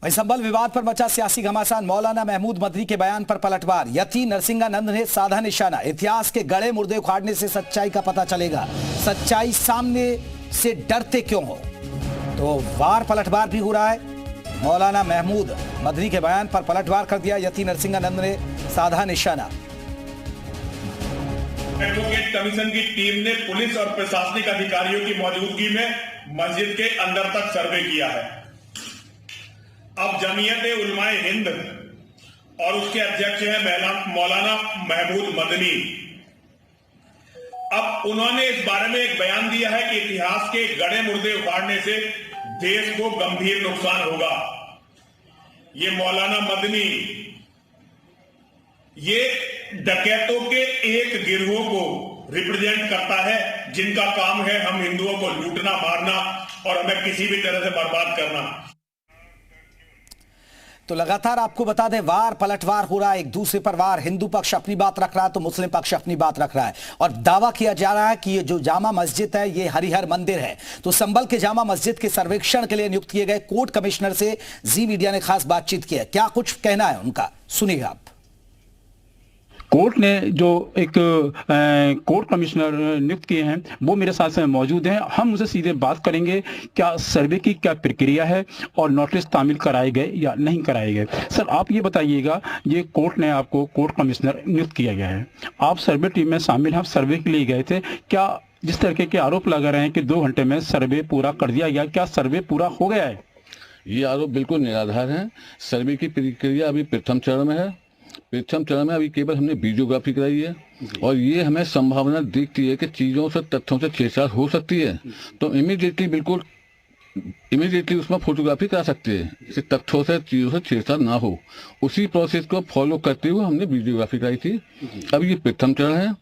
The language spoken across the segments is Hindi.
वहीं संबल विवाद पर मचा सियासी घमासान। मौलाना महमूद मदनी के बयान पर पलटवार। यति नरसिंहानंद ने साधा निशाना। इतिहास के गड़े मुर्दे उखाड़ने से सच्चाई का पता चलेगा। सच्चाई सामने से डरते क्यों हो? तो वार पलटवार भी हो रहा है। मौलाना महमूद मदनी के बयान पर पलटवार कर दिया। यति नरसिंहानंद ने साधा निशाना। एडवोकेट कमीशन की टीम ने पुलिस और प्रशासनिक अधिकारियों की मौजूदगी में मस्जिद के अंदर तक सर्वे किया है। अब जमीयत उलमाए हिंद और उसके अध्यक्ष हैं मौलाना महमूद मदनी। अब उन्होंने इस बारे में एक बयान दिया है कि इतिहास के गड़े मुर्दे उखाड़ने से देश को गंभीर नुकसान होगा। ये मौलाना मदनी ये डकैतों के एक गिरोह को रिप्रेजेंट करता है, जिनका काम है हम हिंदुओं को लूटना, मारना और हमें किसी भी तरह से बर्बाद करना। तो लगातार आपको बता दें, वार पलटवार हो रहा है, एक दूसरे पर वार। हिंदू पक्ष अपनी बात रख रहा है तो मुस्लिम पक्ष अपनी बात रख रहा है और दावा किया जा रहा है कि ये जो जामा मस्जिद है ये हरिहर मंदिर है। तो संबल के जामा मस्जिद के सर्वेक्षण के लिए नियुक्त किए गए कोर्ट कमिश्नर से जी मीडिया ने खास बातचीत की है। क्या कुछ कहना है उनका, सुनिएगा आप। कोर्ट ने जो एक कोर्ट कमिश्नर नियुक्त किए हैं वो मेरे साथ में मौजूद हैं। हम उनसे सीधे बात करेंगे क्या सर्वे की क्या प्रक्रिया है और नोटिस तामील कराए गए या नहीं कराए गए। सर आप ये बताइएगा, ये कोर्ट ने आपको कोर्ट कमिश्नर नियुक्त किया गया है, आप सर्वे टीम में शामिल हैं, आप सर्वे के लिए गए थे, क्या जिस तरीके के आरोप लगा रहे हैं कि 2 घंटे में सर्वे पूरा कर दिया गया, क्या सर्वे पूरा हो गया है? ये आरोप बिल्कुल निराधार है। सर्वे की प्रक्रिया अभी प्रथम चरण में है। प्रथम चरण में अभी केवल हमने वीडियोग्राफी कराई है और ये हमें संभावना दिखती है कि चीज़ों से, तथ्यों से छेड़छाड़ हो सकती है, तो इमीडिएटली उसमें फोटोग्राफी करा सकते हैं, इससे तथ्यों से, चीज़ों से छेड़छाड़ ना हो। उसी प्रोसेस को फॉलो करते हुए हमने वीडियोग्राफी कराई थी। अब ये प्रथम चरण है।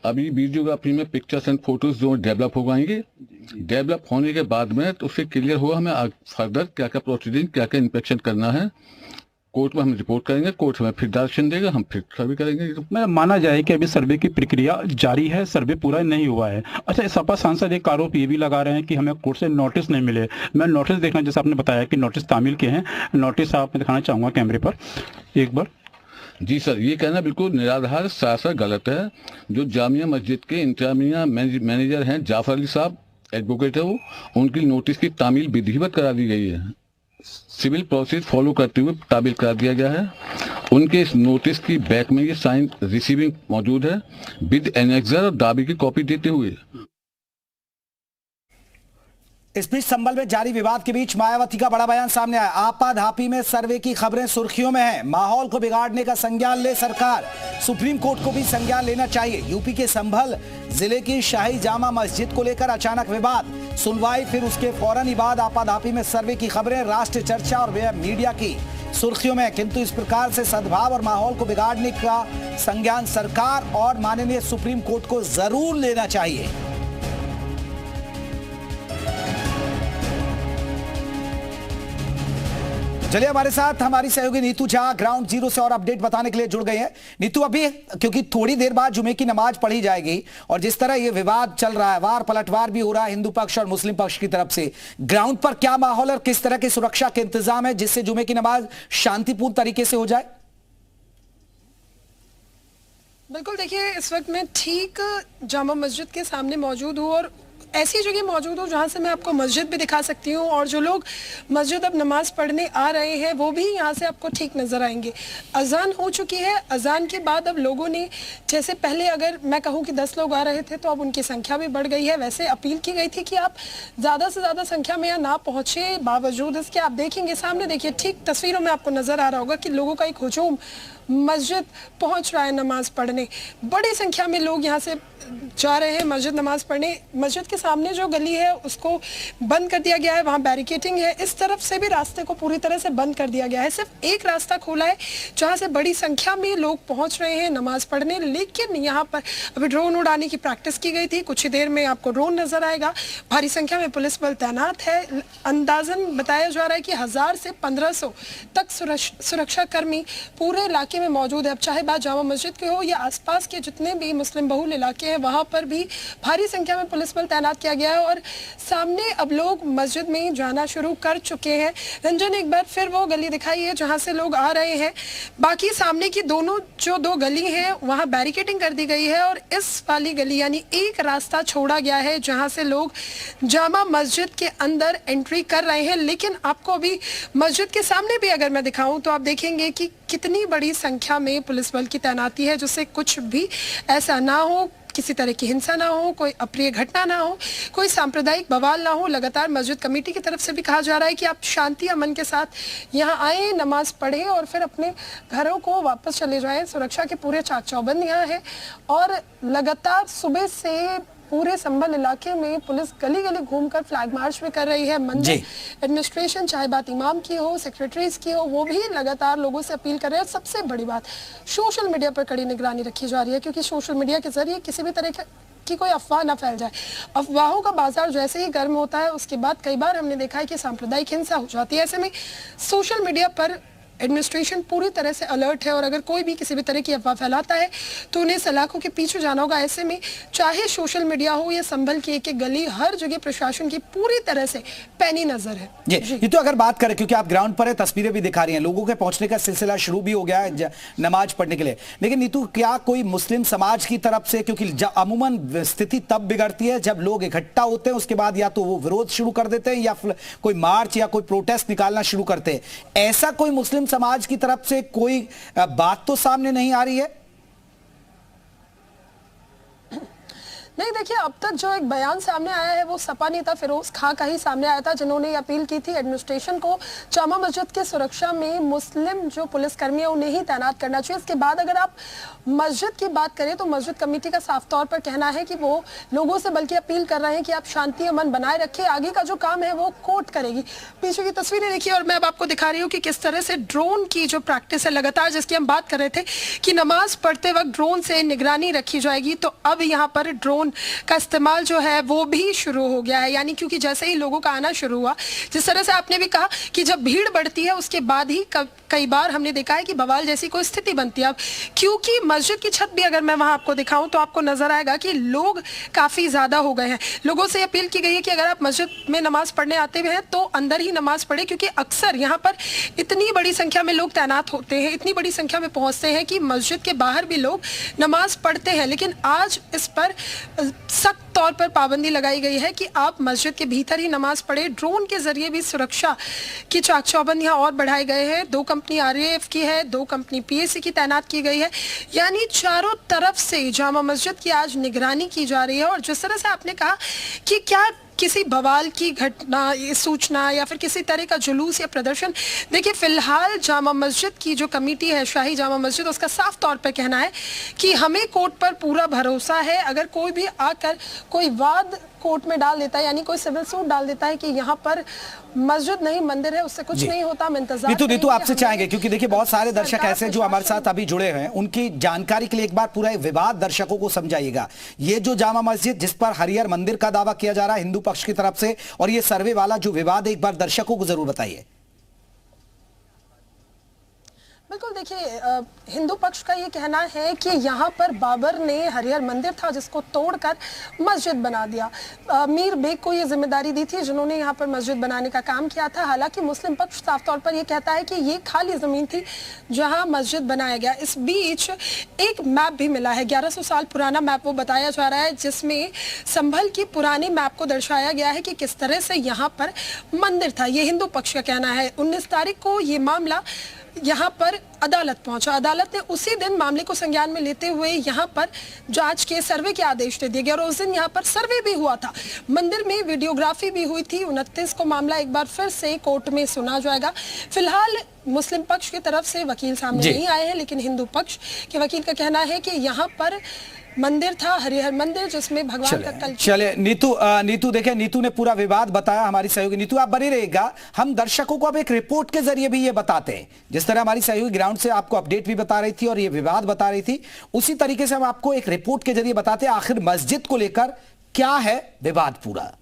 अभी वीडियोग्राफी में पिक्चर्स एंड फोटोज जो डेवलप हो पाएंगे। डेवलप होने के बाद में तो उससे क्लियर हुआ हमें फर्दर क्या क्या प्रोसीडिंग, क्या क्या इंस्पेक्शन करना है। कोर्ट में हम रिपोर्ट करेंगे, कोर्ट हमें फिर डायरेक्शन देगा, हम फिर सर्वे करेंगे। मैं माना जाए कि अभी सर्वे की प्रक्रिया जारी है, सर्वे पूरा नहीं हुआ है। अच्छा, सपा सांसद एक आरोप ये भी लगा रहे हैं कि हमें कोर्ट से नोटिस नहीं मिले। मैं नोटिस देखना, जैसे आपने बताया कि नोटिस तामील किए हैं, नोटिस आप दिखाना चाहूँगा कैमरे पर एक बार। जी सर, ये कहना बिल्कुल निराधार, सरासर गलत है। जो जामिया मस्जिद के इंतजामिया मैनेजर हैं जाफर अली साहब, एडवोकेट है वो, उनकी नोटिस की तामील विधिवत करा दी गई है। सिविल प्रोसेस फॉलो करते हुए तामील करा दिया गया है। उनके इस नोटिस की बैक में ये साइन रिसीविंग मौजूद है विद एनेक्सर और दावे की कॉपी देते हुए। इस बीच संबल में जारी विवाद के बीच मायावती का बड़ा बयान सामने आया। आपाधापी में सर्वे की खबरें सुर्खियों में हैं। माहौल को बिगाड़ने का संज्ञान ले सरकार, सुप्रीम कोर्ट को भी संज्ञान लेना चाहिए। यूपी के संभल जिले की शाही जामा मस्जिद को लेकर अचानक विवाद, सुनवाई, फिर उसके फौरन ही बाद आपाधापी में सर्वे की खबरें राष्ट्रीय चर्चा और मीडिया की सुर्खियों में। किंतु इस प्रकार से सद्भाव और माहौल को बिगाड़ने का संज्ञान सरकार और माननीय सुप्रीम कोर्ट को जरूर लेना चाहिए। चलिए, हमारे साथ हमारी सहयोगी नीतू झा ग्राउंड जीरो से और अपडेट बताने के लिए जुड़ गए हैं। नीतू, अभी क्योंकि थोड़ी देर बाद जुमे की नमाज पढ़ी जाएगी और जिस तरह ये विवाद चल रहा है, वार पलटवार भी हो रहा है हिंदू पक्ष और मुस्लिम पक्ष की तरफ से, ग्राउंड पर क्या माहौल और किस तरह की सुरक्षा के इंतजाम है जिससे जुमे की नमाज शांतिपूर्ण तरीके से हो जाए? बिल्कुल, देखिए इस वक्त मैं ठीक जामा मस्जिद के सामने मौजूद हूँ और ऐसी जगह मौजूद हूँ जहाँ से मैं आपको मस्जिद भी दिखा सकती हूँ और जो लोग मस्जिद अब नमाज पढ़ने आ रहे हैं वो भी यहाँ से आपको ठीक नज़र आएंगे। अजान हो चुकी है। अजान के बाद अब लोगों ने, जैसे पहले अगर मैं कहूँ कि 10 लोग आ रहे थे तो अब उनकी संख्या भी बढ़ गई है। वैसे अपील की गई थी कि आप ज़्यादा से ज़्यादा संख्या में यहाँ ना पहुँचे। बावजूद इसके आप देखेंगे सामने, देखिए ठीक तस्वीरों में आपको नज़र आ रहा होगा कि लोगों का एक हुजूम मस्जिद पहुंच रहा है नमाज पढ़ने। बड़ी संख्या में लोग यहाँ से जा रहे हैं मस्जिद नमाज पढ़ने। मस्जिद के सामने जो गली है उसको बंद कर दिया गया है, वहाँ बैरिकेटिंग है। इस तरफ से भी रास्ते को पूरी तरह से बंद कर दिया गया है। सिर्फ एक रास्ता खोला है जहाँ से बड़ी संख्या में लोग पहुँच रहे हैं नमाज पढ़ने। लेकिन यहाँ पर अभी ड्रोन उड़ाने की प्रैक्टिस की गई थी। कुछ ही देर में आपको ड्रोन नजर आएगा। भारी संख्या में पुलिस बल तैनात है। अंदाजन बताया जा रहा है कि 1000 से 1500 तक सुरक्षा कर्मी पूरे इलाके में मौजूद है। अब चाहे बात जामा मस्जिद के हो या आसपास के जितने भी मुस्लिम बहुल इलाके हैं, वहां पर भी भारी संख्या में पुलिस बल तैनात तैनात किया गया है और सामने अब लोग मस्जिद में जाना शुरू कर चुके हैं। रंजन, एक बार फिर वो गली दिखाई है जहां से लोग आ रहे हैं। बाकी सामने की जो दो गली हैं वहां बैरिकेडिंग कर दी गई है और इस वाली गली यानी एक रास्ता छोड़ा गया है जहां से लोग जामा मस्जिद के अंदर एंट्री कर रहे हैं। लेकिन आपको अभी मस्जिद के सामने भी अगर मैं दिखाऊं तो आप देखेंगे कि कितनी बड़ी संख्या में पुलिस बल की तैनाती है, जिससे कुछ भी ऐसा ना हो, किसी तरह की हिंसा ना हो, कोई अप्रिय घटना ना हो, कोई सांप्रदायिक बवाल ना हो। लगातार मस्जिद कमेटी की तरफ से भी कहा जा रहा है कि आप शांति अमन के साथ यहाँ आए, नमाज पढ़ें और फिर अपने घरों को वापस चले जाएं। सुरक्षा के पूरे चाक चौबंद यहाँ है और लगातार सुबह से पूरे संभल इलाके में पुलिस गली गली घूमकर फ्लैग मार्च भी कर रही है। मंदिर एडमिनिस्ट्रेशन, चाहे बात इमाम की हो, सेक्रेटरीज की हो, वो भी लगातार लोगों से अपील कर रहे हैं। सबसे बड़ी बात, सोशल मीडिया पर कड़ी निगरानी रखी जा रही है, क्योंकि सोशल मीडिया के जरिए किसी भी तरह की कोई अफवाह ना फैल जाए। अफवाहों का बाजार जैसे ही गर्म होता है उसके बाद कई बार हमने देखा है कि सांप्रदायिक हिंसा हो जाती है। ऐसे में सोशल मीडिया पर एडमिनिस्ट्रेशन पूरी तरह से अलर्ट है और अगर कोई भी किसी भी तरह की अफवाह फैलाता है तो उन्हें सलाखों के पीछे जाना होगा। ऐसे में चाहे सोशल मीडिया हो या संभल की एक गली, हर जगह प्रशासन की पूरी तरह से पैनी नजर है। ये तो अगर बात करें, क्योंकि आप ग्राउंड पर है, तस्वीरें भी दिखा रही हैं, लोगों के पहुंचने का सिलसिला शुरू भी हो गया है नमाज पढ़ने के लिए। लेकिन नीतू, क्या कोई मुस्लिम समाज की तरफ से, क्योंकि अमूमन स्थिति तब बिगड़ती है जब लोग इकट्ठा होते हैं, उसके बाद या तो वो विरोध शुरू कर देते हैं या कोई मार्च या कोई प्रोटेस्ट निकालना शुरू करते हैं, ऐसा कोई मुस्लिम समाज की तरफ से कोई बात तो सामने नहीं आ रही है? नहीं, देखिए, अब तक जो एक बयान सामने आया है वो सपा नेता फिरोज खां का ही सामने आया था, जिन्होंने अपील की थी एडमिनिस्ट्रेशन को जामा मस्जिद की सुरक्षा में मुस्लिम जो पुलिसकर्मी है उन्हें ही तैनात करना चाहिए। इसके बाद अगर आप मस्जिद की बात करें तो मस्जिद कमेटी का साफ तौर पर कहना है कि वो लोगों से बल्कि अपील कर रहे हैं कि आप शांति अमन बनाए रखें, आगे का जो काम है वो कोर्ट करेगी। पीछे की तस्वीरें देखिए और मैं अब आपको दिखा रही हूँ कि किस तरह से ड्रोन की जो प्रैक्टिस है लगातार, जिसकी हम बात कर रहे थे कि नमाज पढ़ते वक्त ड्रोन से निगरानी रखी जाएगी, तो अब यहाँ पर ड्रोन का इस्तेमाल जो है वो भी शुरू हो गया है। यानी क्योंकि जैसे ही लोगों का आना शुरू हुआ, जिस तरह से आपने भी कहा कि जब भीड़ बढ़ती है उसके बाद ही कई बार हमने देखा है कि बवाल जैसी कोई स्थिति बनती है। अब क्योंकि मस्जिद की छत भी अगर मैं वहां आपको दिखाऊं तो आपको नजर आएगा कि लोग काफी ज्यादा हो गए हैं। लोगों से अपील की गई है कि अगर आप मस्जिद में नमाज पढ़ने आते हुए हैं तो अंदर ही नमाज पढ़े, क्योंकि अक्सर यहाँ पर इतनी बड़ी संख्या में लोग तैनात होते हैं, इतनी बड़ी संख्या में पहुंचते हैं कि मस्जिद के बाहर भी लोग नमाज पढ़ते हैं। लेकिन आज इस पर सख्त तौर पर पाबंदी लगाई गई है कि आप मस्जिद के भीतर ही नमाज पढ़े। ड्रोन के जरिए भी सुरक्षा की चाक चौबंद यहाँ और बढ़ाए गए हैं। 2 कंपनी RAF की है, 2 कंपनी PAC की तैनात की गई है, यानी चारों तरफ से जामा मस्जिद की आज निगरानी की जा रही है। और जिस तरह से आपने कहा कि क्या किसी बवाल की घटना, सूचना या फिर किसी तरह का जुलूस या प्रदर्शन, देखिए फिलहाल जामा मस्जिद की जो कमेटी है, शाही जामा मस्जिद, उसका साफ तौर पर कहना है कि हमें कोर्ट पर पूरा भरोसा है। अगर कोई भी आकर कोई वाद कोर्ट में डाल देता है, यानी कोई सिविल सूट डाल देता है कि यहाँ पर मस्जिद नहीं मंदिर है, उससे कुछ नहीं होता। हम इंतजार नीतू आपसे चाहेंगे, क्योंकि देखिए बहुत सारे दर्शक ऐसे हैं जो हमारे साथ अभी जुड़े हैं, उनकी जानकारी के लिए एक बार पूरा विवाद दर्शकों को समझाइएगा। ये जो जामा मस्जिद जिस पर हरिहर मंदिर का दावा किया जा रहा है हिंदू पक्ष की तरफ से, और ये सर्वे वाला जो विवाद है, एक बार दर्शकों को जरूर बताइए। बिल्कुल, देखिए हिंदू पक्ष का ये कहना है कि यहाँ पर बाबर ने हरिहर मंदिर था जिसको तोड़कर मस्जिद बना दिया। मीर बेग को ये जिम्मेदारी दी थी जिन्होंने यहाँ पर मस्जिद बनाने का काम किया था। हालांकि मुस्लिम पक्ष साफ तौर पर ये कहता है कि ये खाली जमीन थी जहाँ मस्जिद बनाया गया। इस बीच एक मैप भी मिला है, 1100 साल पुराना मैप वो बताया जा रहा है, जिसमें संभल की पुरानी मैप को दर्शाया गया है कि किस तरह से यहाँ पर मंदिर था। ये हिंदू पक्ष का कहना है। 19 तारीख को ये मामला यहाँ पर अदालत पहुंचा। अदालत ने उसी दिन मामले को संज्ञान में लेते हुए यहाँ पर जांच के सर्वे के आदेश दे दिए गए और उस दिन यहाँ पर सर्वे भी हुआ था, मंदिर में वीडियोग्राफी भी हुई थी। 29 को मामला एक बार फिर से कोर्ट में सुना जाएगा। फिलहाल मुस्लिम पक्ष की तरफ से वकील सामने नहीं आए हैं, लेकिन हिंदू पक्ष के वकील का कहना है कि यहाँ पर मंदिर था, हरिहर मंदिर, जिसमें भगवान का कल। चलिए नीतू देखिए, नीतू ने पूरा विवाद बताया। हमारी सहयोगी नीतू आप बनी रहेगा, हम दर्शकों को अब एक रिपोर्ट के जरिए भी ये बताते हैं। जिस तरह हमारी सहयोगी ग्राउंड से आपको अपडेट भी बता रही थी और ये विवाद बता रही थी, उसी तरीके से हम आपको एक रिपोर्ट के जरिए बताते हैं आखिर मस्जिद को लेकर क्या है विवाद पूरा।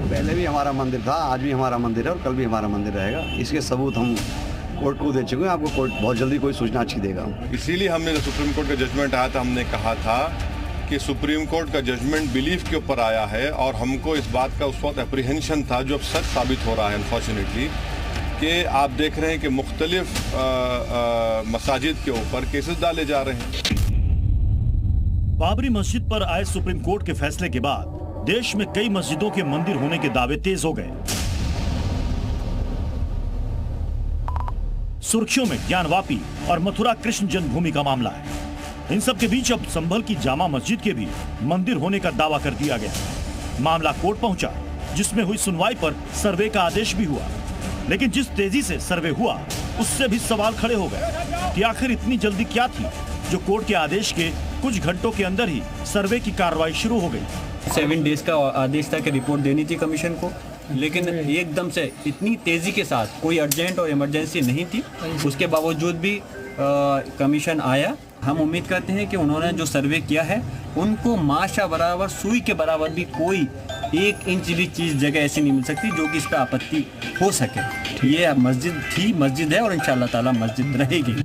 पहले पहले भी हमारा मंदिर था, आज भी हमारा मंदिर है और कल भी हमारा मंदिर रहेगा। इसके सबूत हम कोर्ट को दे चुके हैं। आपको कोर्ट बहुत जल्दी कोई सूचना अच्छी देगा। इसीलिए हमने सुप्रीम कोर्ट का जजमेंट आया था, हमने कहा था कि सुप्रीम कोर्ट का जजमेंट बिलीफ के ऊपर आया है और हमको इस बात का उस वक्त एप्रीहेंशन था, जो अब सच साबित हो रहा है अनफॉर्चुनेटली, कि आप देख रहे हैं कि मुख्तलिफ मसाजिद के ऊपर केसेस डाले जा रहे हैं। बाबरी मस्जिद पर आए सुप्रीम कोर्ट के फैसले के बाद देश में कई मस्जिदों के मंदिर होने के दावे तेज हो गए। सुर्खियों में ज्ञानवापी और मथुरा कृष्ण जन्मभूमि का मामला है। इन सब के बीच अब संभल की जामा मस्जिद के भी मंदिर होने का दावा कर दिया गया। मामला कोर्ट पहुंचा, जिसमें हुई सुनवाई पर सर्वे का आदेश भी हुआ। लेकिन जिस तेजी से सर्वे हुआ, उससे भी सवाल खड़े हो गए कि आखिर इतनी जल्दी क्या थी जो कोर्ट के आदेश के कुछ घंटों के अंदर ही सर्वे की कार्रवाई शुरू हो गई। 7 डेज का आदेश था कि रिपोर्ट देनी थी कमीशन को, लेकिन एकदम से इतनी तेजी के साथ कोई अर्जेंट और इमरजेंसी नहीं थी। उसके बावजूद भी कमीशन आया। हम उम्मीद करते हैं कि उन्होंने जो सर्वे किया है उनको माशा बराबर, सुई के बराबर भी कोई 1 इंच भी चीज़ जगह ऐसी नहीं मिल सकती जो कि इस पर आपत्ति हो सके। ये मस्जिद थी, मस्जिद है और इंशाअल्लाह ताला मस्जिद रहेगी।